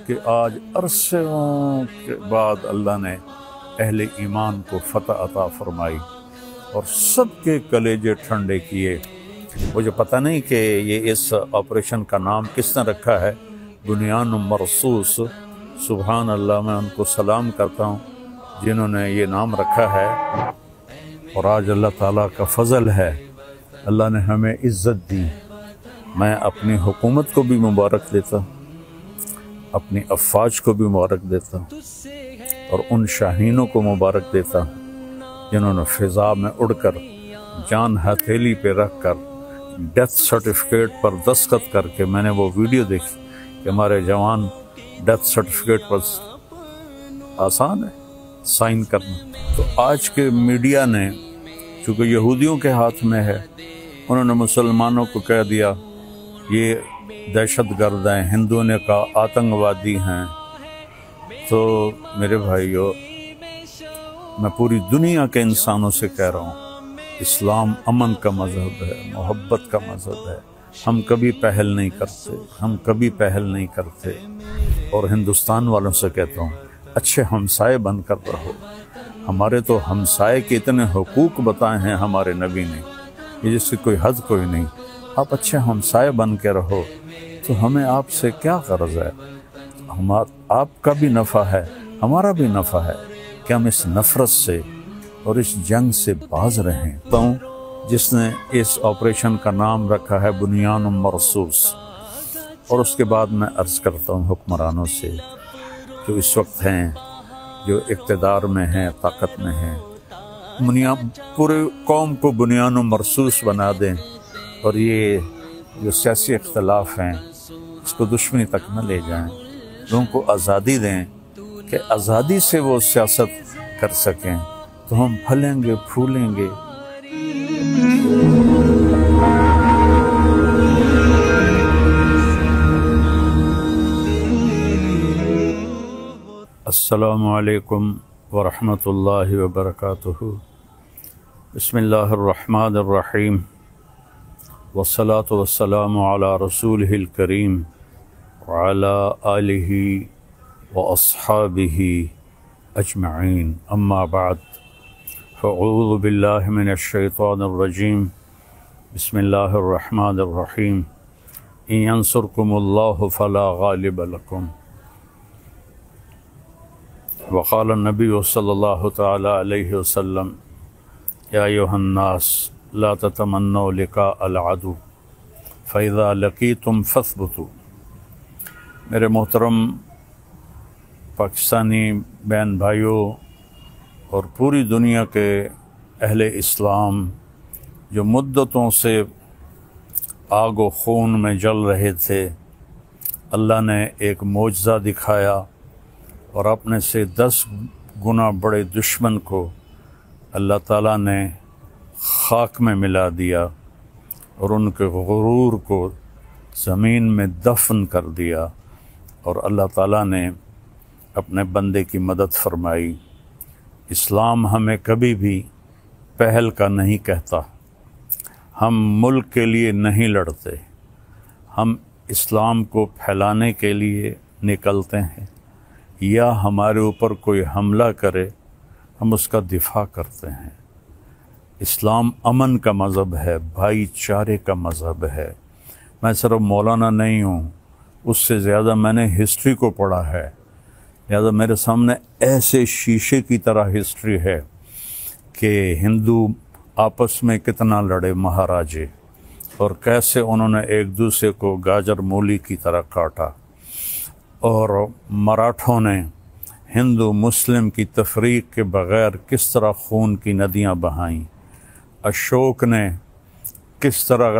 کہ آج عرصوں کے بعد اللہ نے اہل ایمان کو فتح عطا فرمائی اور سب کے کلیجے ٹھنڈے کیے۔ مجھے پتہ نہیں کہ یہ اس آپریشن کا نام کس نے رکھا ہے، بنیان مرصوص۔ سبحان اللہ، میں ان کو سلام کرتا ہوں جنہوں نے یہ نام رکھا ہے، اور آج اللہ تعالیٰ کا فضل ہے، اللہ نے ہمیں عزت دی۔ میں اپنی حکومت کو بھی مبارک دیتا ہوں، اپنی افواج کو بھی مبارک دیتا ہوں، اور ان شاہینوں کو مبارک دیتا ہوں جنہوں نے فضا میں اڑ کر جان ہتھیلی پہ رکھ کر ڈیتھ سرٹیفکیٹ پر دستخط کر کے، میں نے وہ ویڈیو دیکھی کہ ہمارے جوان ڈیتھ سرٹیفکیٹ پر آسان ہے سائن کرنا۔ تو آج کے میڈیا نے، چونکہ یہودیوں کے ہاتھ میں ہے، انہوں نے مسلمانوں کو کہہ دیا یہ دہشت گرد ہیں، ہندوؤں نے کہا آتنکوادی ہیں۔ تو میرے بھائیو، میں پوری دنیا کے انسانوں سے کہہ رہا ہوں، اسلام امن کا مذہب ہے، محبت کا مذہب ہے۔ ہم کبھی پہل نہیں کرتے، ہم کبھی پہل نہیں کرتے، اور ہندوستان والوں سے کہتا ہوں اچھے ہمسائے بن کر رہو۔ ہمارے تو ہمسائے کے اتنے حقوق بتائے ہیں ہمارے نبی نے، یہ جس کی کوئی حد کوئی نہیں۔ آپ اچھے ہمسائے بن کے رہو تو ہمیں آپ سے کیا غرض ہے؟ آپ کا بھی نفع ہے، ہمارا بھی نفع ہے کہ ہم اس نفرت سے اور اس جنگ سے باز رہیں۔ جس نے اس آپریشن کا نام رکھا ہے بنیان مرصوص، اور اس کے بعد میں عرض کرتا ہوں حکمرانوں سے جو اس وقت ہیں، جو اقتدار میں ہیں، طاقت میں ہیں، پورے قوم کو بنیان مرصوص بنا دیں، اور یہ جو سیاسی اختلاف ہیں اس کو دشمنی تک نہ لے جائیں۔ لوگوں کو آزادی دیں کہ آزادی سے وہ سیاست کر سکیں، تو ہم پھلیں گے پھولیں گے۔ السلام علیکم ورحمۃ اللہ وبرکاتہ۔ بسم اللہ الرحمن الرحیم، والصلاة والسلام علی رسولہ الکریم وعلی آلہ واصحابہ اجمعین، اما بعد، فاعوذ باللہ من الشیطان الرجیم، بسم اللہ الرحمن الرحیم، ان ینصرکم اللہ فلا غالب لکم، وقال النبی صلی اللہ تعالی علیہ وسلم، یا ایھا الناس لا تتمنوا لقاء العدو فاذا لقیتم فاثبتوا۔ میرے محترم پاکستانی بہن بھائیوں اور پوری دنیا کے اہل اسلام جو مدتوں سے آگ و خون میں جل رہے تھے، اللہ نے ایک معجزہ دکھایا اور اپنے سے 10 گنا بڑے دشمن کو اللہ تعالیٰ نے خاک میں ملا دیا اور ان کے غرور کو زمین میں دفن کر دیا، اور اللہ تعالیٰ نے اپنے بندے کی مدد فرمائی۔ اسلام ہمیں کبھی بھی پہل کا نہیں کہتا، ہم ملک کے لیے نہیں لڑتے، ہم اسلام کو پھیلانے کے لیے نکلتے ہیں، یا ہمارے اوپر کوئی حملہ کرے ہم اس کا دفاع کرتے ہیں۔ اسلام امن کا مذہب ہے، بھائی چارے کا مذہب ہے۔ میں صرف مولانا نہیں ہوں، اس سے زیادہ میں نے ہسٹری کو پڑھا ہے، لہذا میرے سامنے ایسے شیشے کی طرح ہسٹری ہے کہ ہندو آپس میں کتنا لڑے مہاراجے، اور کیسے انہوں نے ایک دوسرے کو گاجر مولی کی طرح کاٹا، اور مراٹھوں نے ہندو مسلم کی تفریق کے بغیر کس طرح خون کی ندیاں بہائیں، اشوک نے کس طرح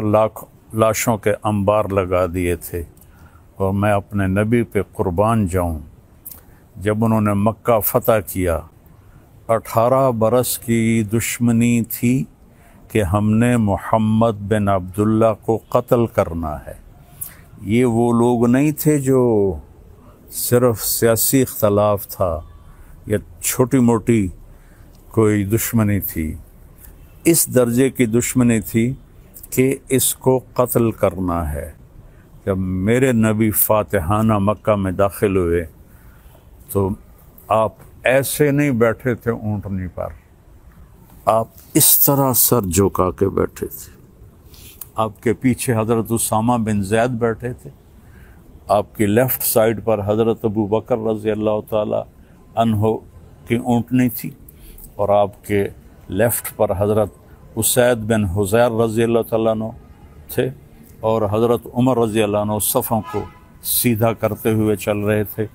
لاشوں کے انبار لگا دیے تھے، اور میں اپنے نبی پہ قربان جاؤں، جب انہوں نے مکہ فتح کیا 18 برس کی دشمنی تھی کہ ہم نے محمد بن عبداللہ کو قتل کرنا ہے۔ یہ وہ لوگ نہیں تھے جو صرف سیاسی اختلاف تھا یا چھوٹی موٹی کوئی دشمنی تھی، اس درجے کی دشمنی تھی کہ اس کو قتل کرنا ہے۔ جب میرے نبی فاتحانہ مکہ میں داخل ہوئے تو آپ ایسے نہیں بیٹھے تھے اونٹنی پر، آپ اس طرح سر جھکا کے بیٹھے تھے۔ آپ کے پیچھے حضرت اسامہ بن زید بیٹھے تھے، آپ کی لیفٹ سائڈ پر حضرت ابو بکر رضی اللہ تعالی عنہ کی اونٹنی تھی، اور آپ کے لیفٹ پر حضرت اسید بن حضیر رضی اللہ تعالیٰ عنہ تھے، اور حضرت عمر رضی اللہ عنہ صفوں کو سیدھا کرتے ہوئے چل رہے تھے۔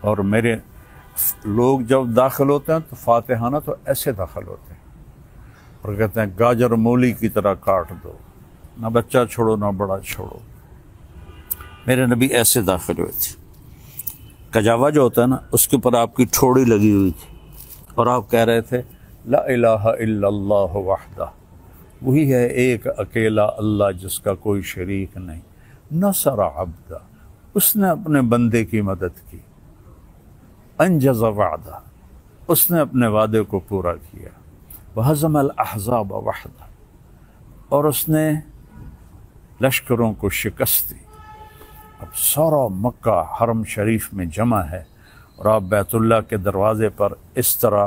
اور میرے لوگ جب داخل ہوتے ہیں تو فاتحانہ تو ایسے داخل ہوتے ہیں اور کہتے ہیں گاجر مولی کی طرح کاٹ دو، نہ بچہ چھوڑو نہ بڑا چھوڑو۔ میرے نبی ایسے داخل ہوئے تھے، کجاوا جو ہوتا ہے نا اس کے اوپر آپ کی ٹھوڑی لگی ہوئی تھی، اور آپ کہہ رہے تھے لا الہ الا اللہ وحدہ، وہی ہے ایک اکیلا اللہ جس کا کوئی شریک نہیں، نصر عبدہ، اس نے اپنے بندے کی مدد کی، انجز وعدہ، اس نے اپنے وعدے کو پورا کیا، وہزم الاحزاب وحدہ، اور اس نے لشکروں کو شکست دی۔ اب سارا مکہ حرم شریف میں جمع ہے، اور آپ بیت اللہ کے دروازے پر اس طرح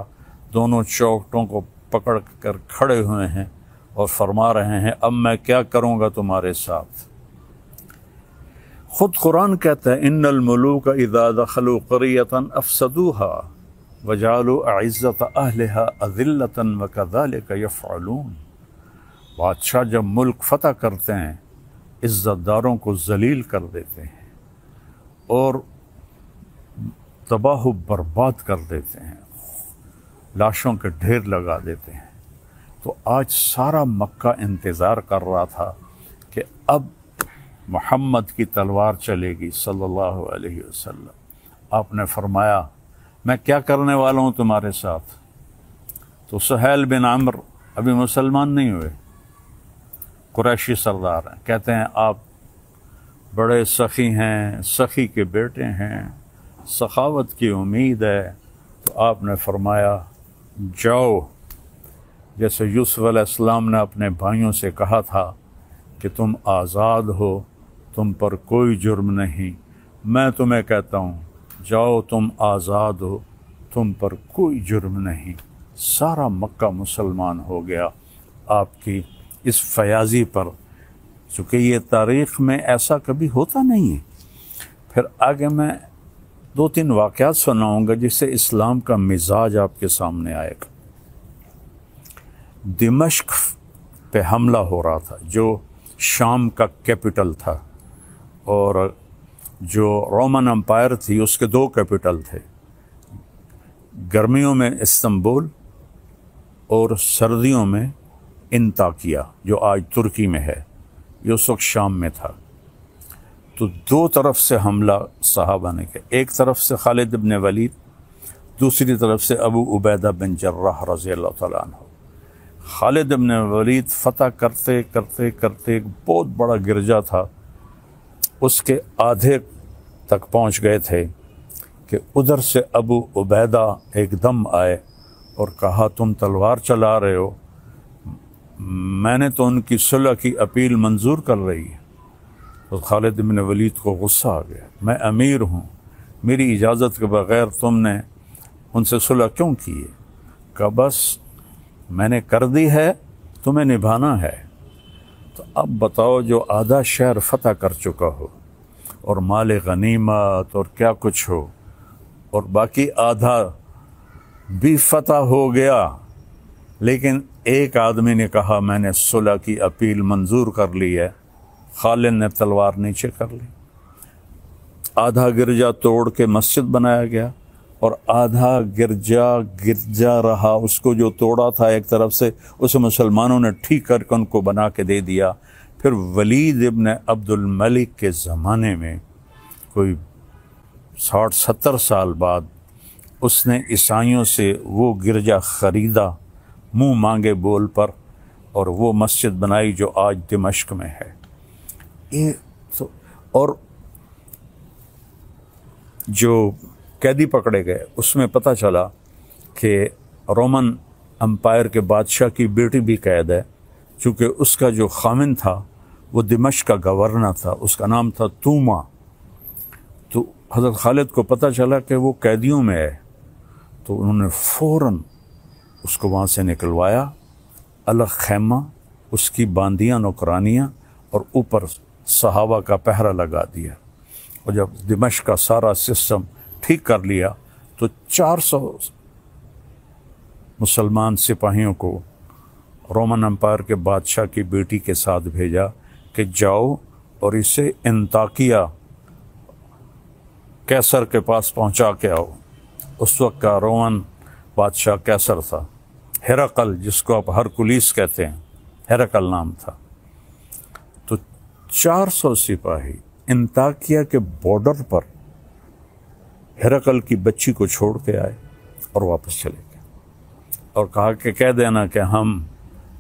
دونوں چوکٹوں کو پکڑ کر کھڑے ہوئے ہیں اور فرما رہے ہیں اب میں کیا کروں گا تمہارے ساتھ۔ خود قرآن کہتا ہے ان الملوک اذا دخلوا قریۃ افسدوها وجعلوا اعزۃ اہلها اذلۃ وکذلک یفعلون۔ بادشاہ جب ملک فتح کرتے ہیں عزت داروں کو ذلیل کر دیتے ہیں اور تباہ و برباد کر دیتے ہیں، لاشوں کے ڈھیر لگا دیتے ہیں۔ تو آج سارا مکہ انتظار کر رہا تھا کہ اب محمد کی تلوار چلے گی صلی اللہ علیہ وسلم۔ آپ نے فرمایا میں کیا کرنے والا ہوں تمہارے ساتھ؟ تو سہیل بن عمرو ابھی مسلمان نہیں ہوئے، قریشی سردار ہیں، کہتے ہیں آپ بڑے سخی ہیں، سخی کے بیٹے ہیں، سخاوت کی امید ہے۔ تو آپ نے فرمایا جاؤ، جیسے یوسف علیہ السلام نے اپنے بھائیوں سے کہا تھا کہ تم آزاد ہو، تم پر کوئی جرم نہیں، میں تمہیں کہتا ہوں جاؤ تم آزاد ہو، تم پر کوئی جرم نہیں۔ سارا مکہ مسلمان ہو گیا آپ کی اس فیاضی پر، چونکہ یہ تاریخ میں ایسا کبھی ہوتا نہیں ہے۔ پھر آگے میں 2-3 واقعات سناؤں گا جس سے اسلام کا مزاج آپ کے سامنے آئے گا۔ دمشق پہ حملہ ہو رہا تھا جو شام کا کیپٹل تھا، اور جو رومن امپائر تھی اس کے 2 کیپٹل تھے، گرمیوں میں استنبول اور سردیوں میں انطاکیہ جو آج ترکی میں ہے، یہ اس وقت شام میں تھا۔ تو 2 طرف سے حملہ صحابہ نے کیا، ایک طرف سے خالد بن ولید، دوسری طرف سے ابو عبیدہ بن جراح رضی اللہ تعالیٰ عنہ۔ خالد بن ولید فتح کرتے کرتے کرتے ایک بہت بڑا گرجا تھا، اس کے آدھے تک پہنچ گئے تھے کہ ادھر سے ابو عبیدہ ایک دم آئے اور کہا تم تلوار چلا رہے ہو، میں نے تو ان کی صلح کی اپیل منظور کر رہی ہے۔ تو خالد بن ولید کو غصہ آ گیا، میں امیر ہوں، میری اجازت کے بغیر تم نے ان سے صلح کیوں کی ہے؟ کہ بس میں نے کر دی ہے، تمہیں نبھانا ہے۔ تو اب بتاؤ جو آدھا شہر فتح کر چکا ہو اور مال غنیمت اور کیا کچھ ہو، اور باقی آدھا بھی فتح ہو گیا، لیکن ایک آدمی نے کہا میں نے صلح کی اپیل منظور کر لی ہے، خالد نے تلوار نیچے کر لی، آدھا گرجا توڑ کے مسجد بنایا گیا اور آدھا گرجا رہا، اس کو جو توڑا تھا ایک طرف سے اسے مسلمانوں نے ٹھیک کر کے ان کو بنا کے دے دیا۔ پھر ولید ابن عبد الملک کے زمانے میں کوئی 60-70 سال بعد اس نے عیسائیوں سے وہ گرجا خریدا منہ مانگے بول پر، اور وہ مسجد بنائی جو آج دمشق میں ہے۔ اور جو قیدی پکڑے گئے اس میں پتہ چلا کہ رومن امپائر کے بادشاہ کی بیٹی بھی قید ہے، چونکہ اس کا جو خامن تھا وہ دمشق کا گورنر تھا، اس کا نام تھا توما۔ تو حضرت خالد کو پتہ چلا کہ وہ قیدیوں میں ہے، تو انہوں نے فوراً اس کو وہاں سے نکلوایا، الگ خیمہ، اس کی باندیاں نوکرانیاں اور اوپر صحابہ کا پہرا لگا دیا۔ اور جب دمشق کا سارا سسٹم ٹھیک کر لیا تو 400 مسلمان سپاہیوں کو رومن امپائر کے بادشاہ کی بیٹی کے ساتھ بھیجا کہ جاؤ اور اسے انطاکیہ کیسر کے پاس پہنچا کے آؤ۔ اس وقت کا رومن بادشاہ کیسر تھا، ہرقل جس کو آپ ہرکلیس کہتے ہیں، ہرقل نام تھا۔ تو 400 سپاہی انطاکیہ کے بارڈر پر ہرقل کی بچی کو چھوڑ کے آئے اور واپس چلے گئے، اور کہا کہ کہہ دینا کہ ہم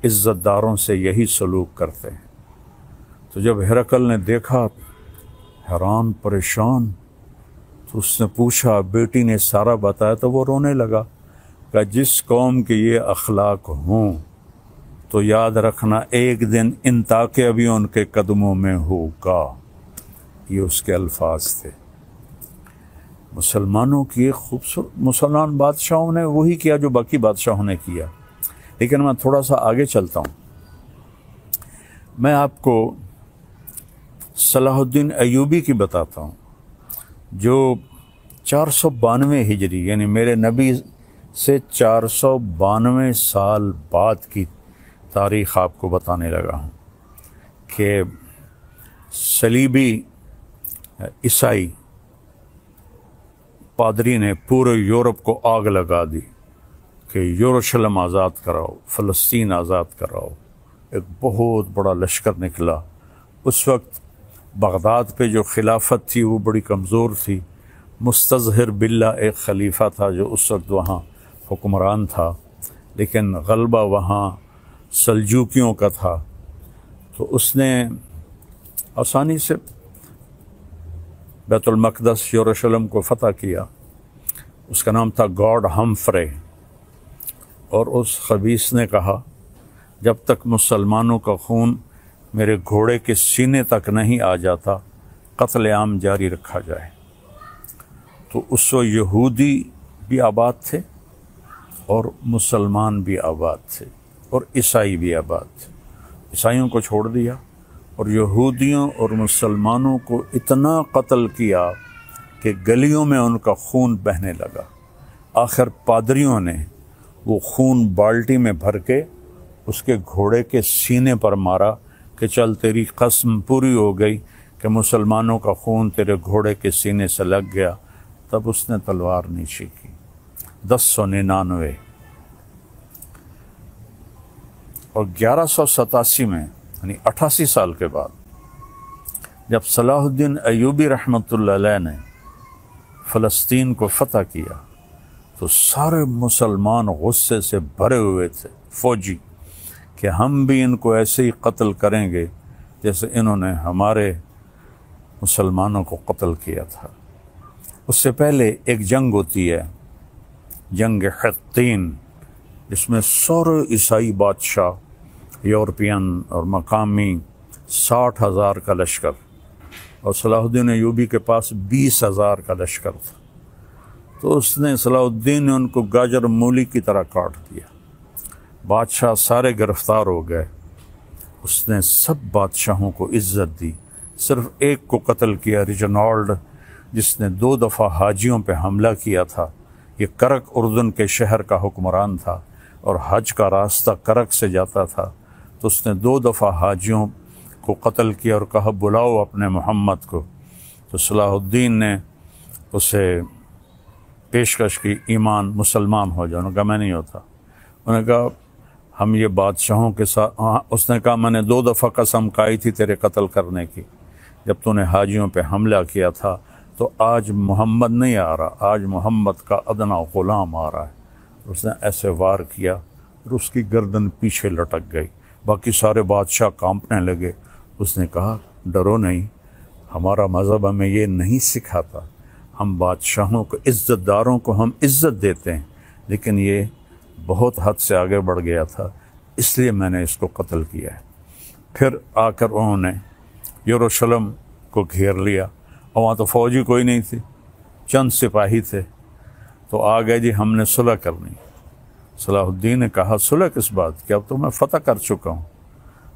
عزت داروں سے یہی سلوک کرتے ہیں۔ تو جب ہرقل نے دیکھا، حیران پریشان، تو اس نے پوچھا، بیٹی نے سارا بتایا، تو وہ رونے لگا کہ جس قوم کے یہ اخلاق ہوں تو یاد رکھنا ایک دن انطاکیہ بھی ان کے قدموں میں ہوگا۔ یہ اس کے الفاظ تھے۔ مسلمانوں کی ایک خوبصورت، مسلمان بادشاہوں نے وہی کیا جو باقی بادشاہوں نے کیا۔ لیکن میں تھوڑا سا آگے چلتا ہوں، میں آپ کو صلاح الدین ایوبی کی بتاتا ہوں، جو 492 ہجری یعنی میرے نبی سے 492 سال بعد کی تاریخ آپ کو بتانے لگا ہوں کہ صلیبی عیسائی پادری نے پورے یورپ کو آگ لگا دی کہ یروشلم آزاد کراؤ، فلسطین آزاد کراؤ۔ ایک بہت بڑا لشکر نکلا۔ اس وقت بغداد پہ جو خلافت تھی وہ بڑی کمزور تھی۔ مستظہر باللہ ایک خلیفہ تھا جو اس وقت وہاں حکمران تھا، لیکن غلبہ وہاں سلجوکیوں کا تھا، تو اس نے آسانی سے بیت المقدس یروشلم کو فتح کیا۔ اس کا نام تھا گاڈ ہمفرے، اور اس خبیث نے کہا جب تک مسلمانوں کا خون میرے گھوڑے کے سینے تک نہیں آ جاتا قتل عام جاری رکھا جائے۔ تو اس وقت یہودی بھی آباد تھے اور مسلمان بھی آباد تھے اور عیسائی بھی آباد تھے۔ عیسائیوں کو چھوڑ دیا اور یہودیوں اور مسلمانوں کو اتنا قتل کیا کہ گلیوں میں ان کا خون بہنے لگا۔ آخر پادریوں نے وہ خون بالٹی میں بھر کے اس کے گھوڑے کے سینے پر مارا کہ چل تیری قسم پوری ہو گئی کہ مسلمانوں کا خون تیرے گھوڑے کے سینے سے لگ گیا۔ تب اس نے تلوار نیچے کی۔ 1099 اور 1187 میں یعنی 88 سال کے بعد جب صلاح الدین ایوبی رحمۃ اللہ علیہ نے فلسطین کو فتح کیا تو سارے مسلمان غصے سے بھرے ہوئے تھے، فوجی، کہ ہم بھی ان کو ایسے ہی قتل کریں گے جیسے انہوں نے ہمارے مسلمانوں کو قتل کیا تھا۔ اس سے پہلے ایک جنگ ہوتی ہے، جنگ حطین، جس میں سارے عیسائی بادشاہ یورپین اور مقامی 60,000 کا لشکر، اور صلاح الدین ایوبی کے پاس 20,000 کا لشکر تھا۔ تو اس نے صلاح الدین نے ان کو گاجر مولی کی طرح کاٹ دیا۔ بادشاہ سارے گرفتار ہو گئے۔ اس نے سب بادشاہوں کو عزت دی، صرف ایک کو قتل کیا، ریجنالڈ، جس نے 2 دفعہ حاجیوں پہ حملہ کیا تھا۔ یہ کرک اردن کے شہر کا حکمران تھا اور حج کا راستہ کرک سے جاتا تھا، تو اس نے 2 دفعہ حاجیوں کو قتل کیا اور کہا بلاؤ اپنے محمد کو۔ تو صلاح الدین نے اسے پیشکش کی ایمان، مسلمان ہو جاؤ۔ انہوں نے کہا میں نہیں ہوتا۔ انہوں نے کہا ہم یہ بادشاہوں کے ساتھ، اس نے کہا میں نے 2 دفعہ قسم کھائی تھی تیرے قتل کرنے کی جب تو نے حاجیوں پہ حملہ کیا تھا، تو آج محمد نہیں آ رہا، آج محمد کا ادنا غلام آ رہا ہے۔ اس نے ایسے وار کیا اور اس کی گردن پیچھے لٹک گئی۔ باقی سارے بادشاہ کانپنے لگے۔ اس نے کہا ڈرو نہیں، ہمارا مذہب ہمیں یہ نہیں سکھاتا، ہم بادشاہوں کو، عزت داروں کو ہم عزت دیتے ہیں، لیکن یہ بہت حد سے آگے بڑھ گیا تھا، اس لیے میں نے اس کو قتل کیا ہے۔ پھر آ کر انہوں نے یروشلم کو گھیر لیا، اور وہاں تو فوجی کوئی نہیں تھی، چند سپاہی تھے، تو آ گئے جی ہم نے صلح کرنی۔ صلاح الدین نے کہا صلح کس بات کی، اب تو میں فتح کر چکا ہوں،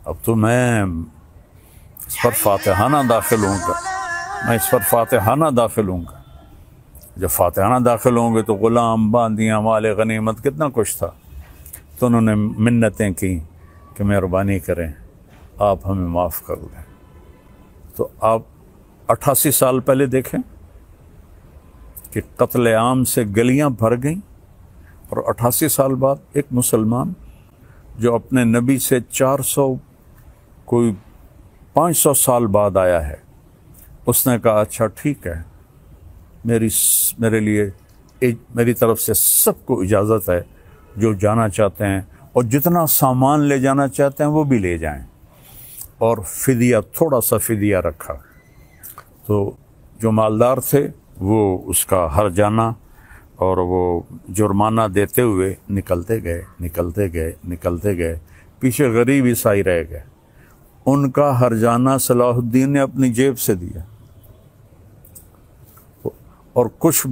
اب تو میں اس پر فاتحانہ داخل ہوں گا، جب فاتحانہ داخل ہوں گے تو غلام، باندیاں، مال غنیمت کتنا کچھ تھا۔ تو انہوں نے منتیں کی کہ مہربانی کریں آپ ہمیں معاف کر دیں۔ تو آپ 88 سال پہلے دیکھیں کہ قتل عام سے گلیاں بھر گئیں، اور 88 سال بعد ایک مسلمان جو اپنے نبی سے 500 سال بعد آیا ہے، اس نے کہا اچھا ٹھیک ہے، میری طرف سے سب کو اجازت ہے، جو جانا چاہتے ہیں اور جتنا سامان لے جانا چاہتے ہیں وہ بھی لے جائیں، اور فدیہ، تھوڑا سا فدیہ رکھا۔ تو جو مالدار تھے وہ اس کا ہرجانہ اور وہ جرمانہ دیتے ہوئے نکلتے گئے، پیچھے غریب عیسائی رہ گئے، ان کا ہرجانہ صلاح الدین نے اپنی جیب سے دیا، اور کچھ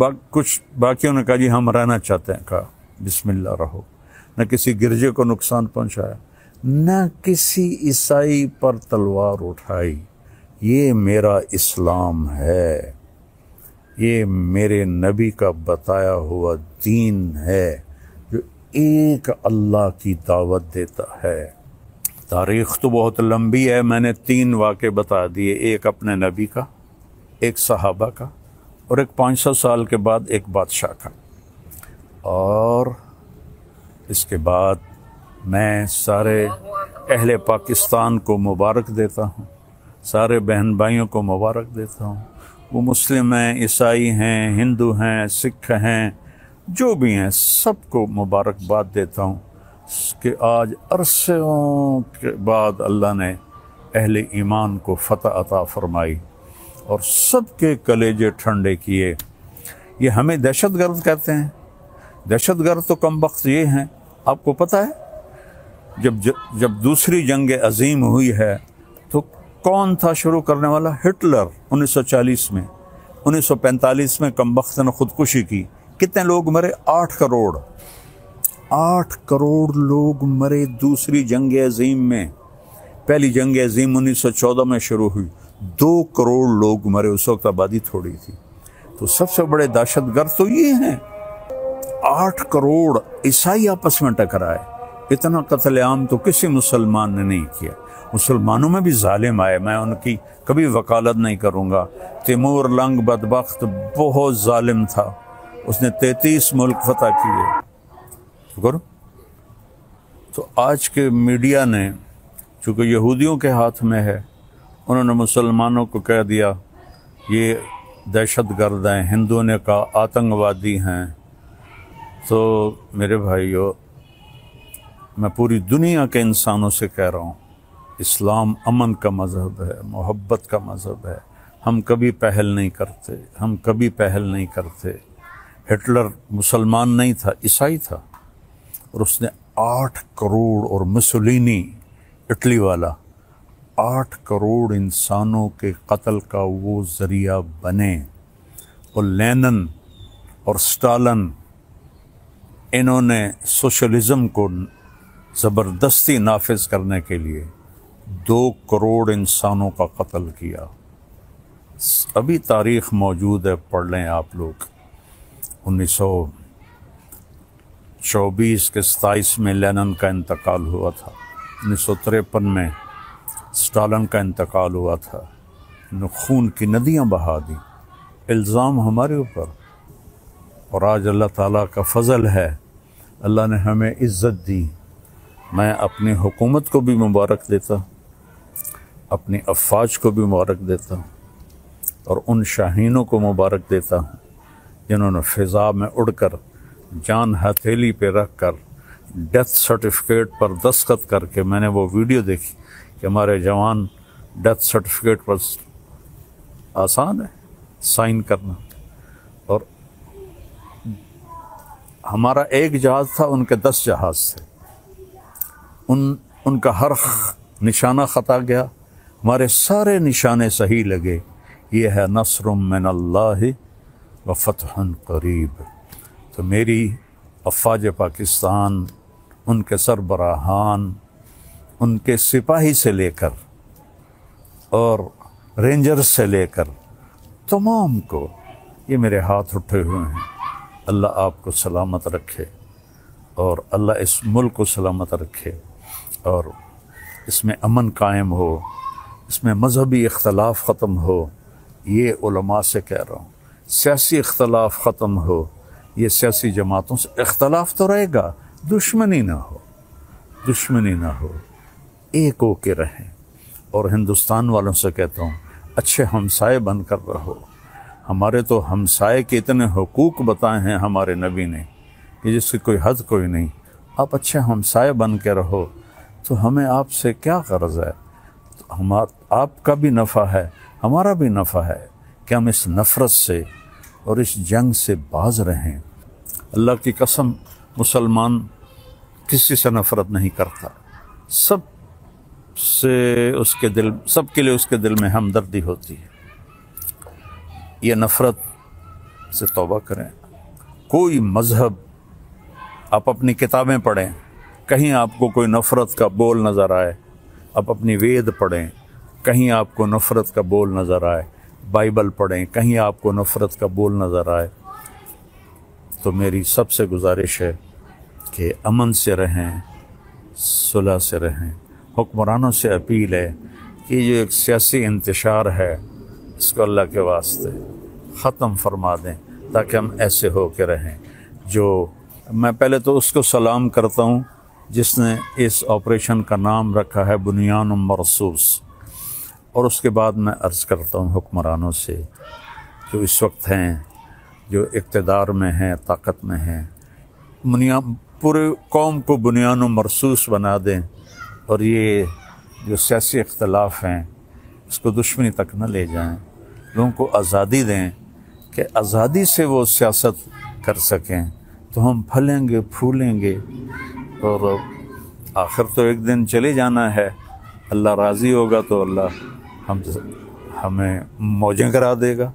باقیوں نے کہا جی ہم رہنا چاہتے ہیں، کہا بسم اللہ رہو، نہ کسی گرجے کو نقصان پہنچایا، نہ کسی عیسائی پر تلوار اٹھائی۔ یہ میرا اسلام ہے، یہ میرے نبی کا بتایا ہوا دین ہے جو ایک اللہ کی دعوت دیتا ہے۔ تاریخ تو بہت لمبی ہے، میں نے 3 واقعے بتا دیے، ایک اپنے نبی کا، ایک صحابہ کا، اور ایک 500 سال کے بعد ایک بادشاہ کا۔ اور اس کے بعد میں سارے اہل پاکستان کو مبارک دیتا ہوں، سارے بہن بھائیوں کو مبارک دیتا ہوں، وہ مسلم ہیں، عیسائی ہیں، ہندو ہیں، سکھ ہیں، جو بھی ہیں، سب کو مبارکباد دیتا ہوں کہ آج عرصوں کے بعد اللہ نے اہل ایمان کو فتح عطا فرمائی اور سب کے کلیجے ٹھنڈے کیے۔ یہ ہمیں دہشت گرد کہتے ہیں، دہشت گرد تو کم بخت یہ ہیں۔ آپ کو پتہ ہے جب دوسری جنگ عظیم ہوئی ہے تو کون تھا شروع کرنے والا؟ ہٹلر 1940 میں، 1945 میں کم بخت نے خودکشی کی۔ کتنے لوگ مرے؟ 8 کروڑ 8 کروڑ لوگ مرے دوسری جنگ عظیم میں۔ پہلی جنگ عظیم 1914 میں شروع ہوئی، 2 کروڑ لوگ مرے، اس وقت آبادی تھوڑی تھی۔ تو سب سے بڑے دہشت گرد تو یہ ہیں۔ 8 کروڑ عیسائی آپس میں ٹکرائے، اتنا قتل عام تو کسی مسلمان نے نہیں کیا۔ مسلمانوں میں بھی ظالم آئے، میں ان کی کبھی وکالت نہیں کروں گا۔ تیمور لنگ بدبخت بہت ظالم تھا، اس نے 33 ملک فتح کیے۔ تو آج کے میڈیا نے، چونکہ یہودیوں کے ہاتھ میں ہے، انہوں نے مسلمانوں کو کہہ دیا یہ دہشت گرد ہیں، ہندوؤں نے کہا آتنکوادی ہیں۔ تو میرے بھائیو، میں پوری دنیا کے انسانوں سے کہہ رہا ہوں، اسلام امن کا مذہب ہے، محبت کا مذہب ہے۔ ہم کبھی پہل نہیں کرتے۔ ہٹلر مسلمان نہیں تھا، عیسائی تھا، اور اس نے 8 کروڑ، اور مسولینی اٹلی والا 8 کروڑ انسانوں کے قتل کا وہ ذریعہ بنے۔ اور لینن اور سٹالن، انہوں نے سوشلزم کو زبردستی نافذ کرنے کے لیے 2 کروڑ انسانوں کا قتل کیا۔ ابھی تاریخ موجود ہے، پڑھ لیں آپ لوگ۔ 1924 کے 27 میں لینن کا انتقال ہوا تھا، 1953 میں سٹالن کا انتقال ہوا تھا۔ خون کی ندیاں بہا دی، الزام ہمارے اوپر، اور آج اللہ تعالیٰ کا فضل ہے، اللہ نے ہمیں عزت دی۔ میں اپنی حکومت کو بھی مبارک دیتا ہوں، اپنی افواج کو بھی مبارک دیتا ہوں، اور ان شاہینوں کو مبارک دیتا ہوں جنہوں نے فضا میں اڑ کر، جان ہتھیلی پہ رکھ کر، ڈیتھ سرٹیفکیٹ پر دستخط کر کے، میں نے وہ ویڈیو دیکھی کہ ہمارے جوان ڈیتھ سرٹیفکیٹ پر، آسان ہے سائن کرنا، اور ہمارا ایک جہاز تھا، ان کے 10 جہاز تھے، ان کا ہر نشانہ خطا گیا، ہمارے سارے نشانے صحیح لگے، یہ ہے نصر من اللہ و فتح قریب۔ تو میری افواج پاکستان، ان کے سربراہان، ان کے سپاہی سے لے کر اور رینجر سے لے کر تمام کو، یہ میرے ہاتھ اٹھے ہوئے ہیں، اللہ آپ کو سلامت رکھے اور اللہ اس ملک کو سلامت رکھے اور اس میں امن قائم ہو، اس میں مذہبی اختلاف ختم ہو۔ یہ علماء سے کہہ رہا ہوں، سیاسی اختلاف ختم ہو، یہ سیاسی جماعتوں سے اختلاف تو رہے گا، دشمنی نہ ہو، دشمنی نہ ہو، ایک ہو کے رہیں۔ اور ہندوستان والوں سے کہتا ہوں، اچھے ہمسائے بن کر رہو۔ ہمارے تو ہمسائے کے اتنے حقوق بتائے ہیں ہمارے نبی نے کہ جس کی کوئی حد کوئی نہیں۔ آپ اچھے ہمسائے بن کے رہو تو ہمیں آپ سے کیا غرض ہے؟ آپ کا بھی نفع ہے، ہمارا بھی نفع ہے کہ ہم اس نفرت سے اور اس جنگ سے باز رہیں۔ اللہ کی قسم، مسلمان کسی سے نفرت نہیں کرتا، سب سے اس کے دل، سب کے لیے اس کے دل میں ہمدردی ہوتی ہے۔ یہ نفرت سے توبہ کریں۔ کوئی مذہب، آپ اپنی کتابیں پڑھیں، کہیں آپ کو کوئی نفرت کا بول نظر آئے، آپ اپنی وید پڑھیں، کہیں آپ کو نفرت کا بول نظر آئے، بائبل پڑھیں، کہیں آپ کو نفرت کا بول نظر آئے، تو میری سب سے گزارش ہے کہ امن سے رہیں، صلح سے رہیں۔ حکمرانوں سے اپیل ہے کہ یہ جو ایک سیاسی انتشار ہے، اس کو اللہ کے واسطے ختم فرما دیں تاکہ ہم ایسے ہو کے رہیں۔ جو میں پہلے تو اس کو سلام کرتا ہوں جس نے اس آپریشن کا نام رکھا ہے بنیان مرصوص، اور اس کے بعد میں عرض کرتا ہوں حکمرانوں سے جو اس وقت ہیں، جو اقتدار میں ہیں، طاقت میں ہیں، پورے قوم کو بنیان مرصوص بنا دیں اور یہ جو سیاسی اختلاف ہیں اس کو دشمنی تک نہ لے جائیں، لوگوں کو آزادی دیں کہ آزادی سے وہ سیاست کر سکیں، تو ہم پھلیں گے، پھولیں گے، اور آخر تو ایک دن چلے جانا ہے۔ اللہ راضی ہوگا تو اللہ ہمیں موجیں کرا دے گا۔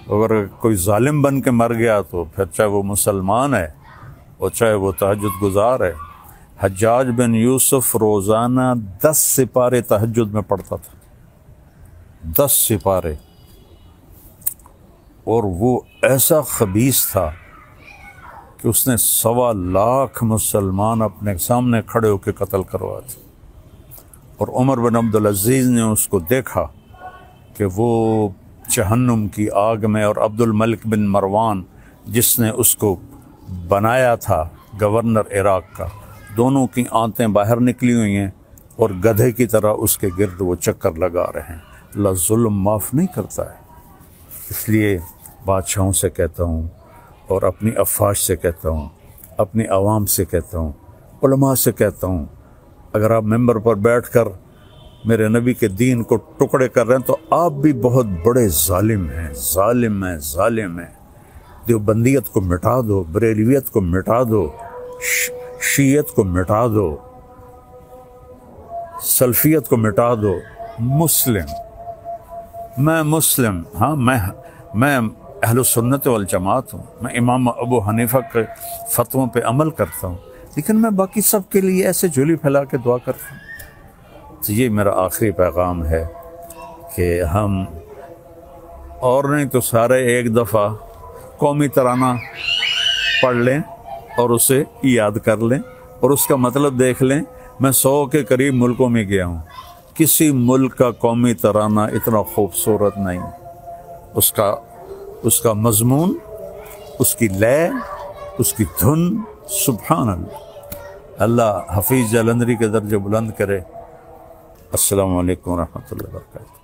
اگر کوئی ظالم بن کے مر گیا تو پھر چاہے وہ مسلمان ہے اور چاہے وہ تہجد گزار ہے۔ حجاج بن یوسف روزانہ 10 سپارے تہجد میں پڑھتا تھا، 10 سپارے، اور وہ ایسا خبیث تھا کہ اس نے 1.25 لاکھ مسلمان اپنے سامنے کھڑے ہو کے قتل کروا تھے، اور عمر بن عبدالعزیز نے اس کو دیکھا کہ وہ جہنم کی آگ میں، اور عبد الملک بن مروان جس نے اس کو بنایا تھا گورنر عراق کا، دونوں کی آنتیں باہر نکلی ہوئی ہیں اور گدھے کی طرح اس کے گرد وہ چکر لگا رہے ہیں۔ اللہ ظلم معاف نہیں کرتا ہے۔ اس لیے بادشاہوں سے کہتا ہوں اور اپنی افواج سے کہتا ہوں، اپنی عوام سے کہتا ہوں، علماء سے کہتا ہوں، اگر آپ ممبر پر بیٹھ کر میرے نبی کے دین کو ٹکڑے کر رہے ہیں تو آپ بھی بہت بڑے ظالم ہیں، ظالم ہیں، ظالم ہیں۔ دیوبندیت کو مٹا دو، بریلویت کو مٹا دو، شیعت کو مٹا دو، سلفیت کو مٹا دو۔ میں مسلم، ہاں میں اہل سنت والجماعت ہوں، میں امام ابو حنیفہ کے فتووں پہ عمل کرتا ہوں، لیکن میں باقی سب کے لیے ایسے جھولی پھیلا کے دعا کرتا ہوں۔ تو یہ میرا آخری پیغام ہے کہ ہم اور نہیں تو سارے ایک دفعہ قومی ترانہ پڑھ لیں اور اسے یاد کر لیں اور اس کا مطلب دیکھ لیں۔ میں 100 کے قریب ملکوں میں گیا ہوں، کسی ملک کا قومی ترانہ اتنا خوبصورت نہیں، اس کا مضمون، اس کی لے، اس کی دھن، سبحان اللہ۔ اللہ حفیظ جلندری کے درجے بلند کرے۔ السلام علیکم ورحمۃ اللہ وبرکاتہ۔